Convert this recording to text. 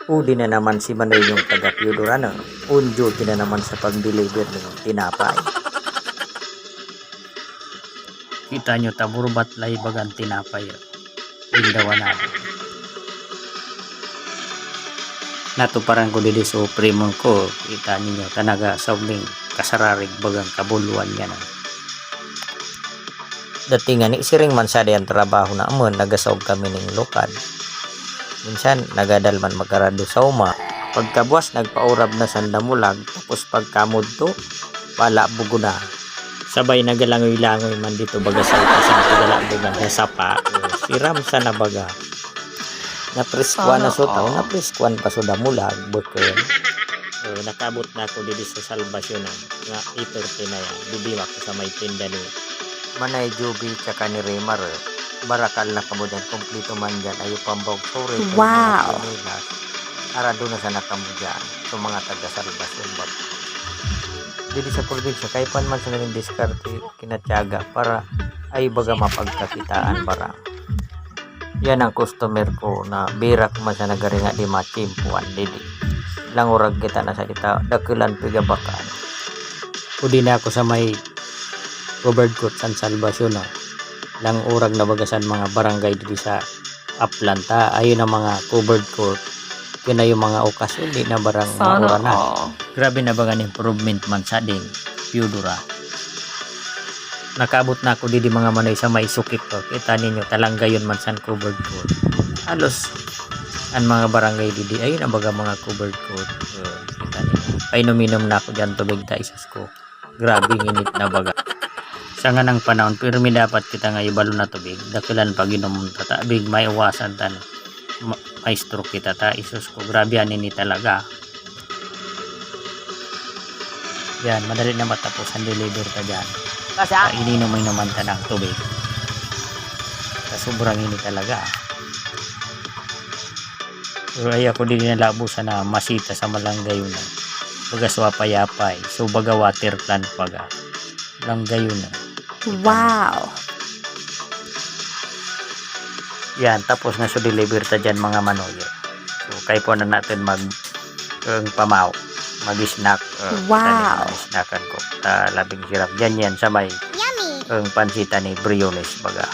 Udi na naman si Manoy yung taga Piodorana. On duty na naman sa pag-deliver ng tinapay. Kita nyo taburbat lay bagan tinapay. Indawa na. Natuparan ko dili so primong ko. Kita ninyo tanaga sa uming kasararig bagang kabuluan yan. Datingan ni siring man sa diyan trabaho na amon nagasawg kami ning lokal. Minsan nagadal man magarado sa uma. Pagkabuas nagpaurab na sa damulag tapos pagkamod to wala bugo na. Sabay nagalangoy-langoy man dito baga sa kasang pagalabugan sa sapa. Siram sa nabaga. Napreskuan na so tao, napreskuan pa so damulag bukod. Nakabot na ako dito sa salbasyon nga iturte na yan. Bibiwak ko sa may tinda ni Manay Juby tsaka ni Remar. Barakal na kamo dyan. Kompleto man dyan. Ayaw pambawag sore. Wow! Arado na sa nakamo dyan. So mga taga-salbasyon ba. Dito sa probinsya, kaya pa naman sa naging diskarte kinatyaga para ay baga mapagkakitaan barang. Yan ang customer ko na birak man sa nagaringa di machimpuan didi. Langurag kita na sa kita dakilan pigabakan. Udi na ako sa may covered court San Salvacion. Lang urag na bagasan mga barangay dito sa Aplanta. Ayun ang mga covered court. Yun na yung mga okasyon di na barang maura na. Grabe na bagan improvement man sa ding Piodora. Nakabot na ako di mga Manoy sa may sukip ko. Kita ninyo talanggayon man sa covered court. Halos ang mga barangay didi ayun ang baga mga covered court. Kita ninyo. Painom-inom na ako dyan tubig ta isus ko. Grabe init na baga. Sa nga ng panahon pero may dapat kita nga ibalo na tubig. Dakilan pag inom tatabig may iwasan tan. May stroke kita ta isus ko. Grabe yan ini talaga. Yan, madali na matapos ang deliver ka dyan. Ininom naman ta ng tubig. Sa sobrang ini talaga. Pero ay ako din nalabusan na masita sa malanggayon na. Baga swapay-apay. So baga water plant baga. Langgayon na. Wow! Yan, tapos na so deliver ta dyan mga Manoy. So kaya po na natin pamaw. Mag-snack. Wow! Snackan ko. Labing hirap. Yan sa may pansitan ni Briones baga.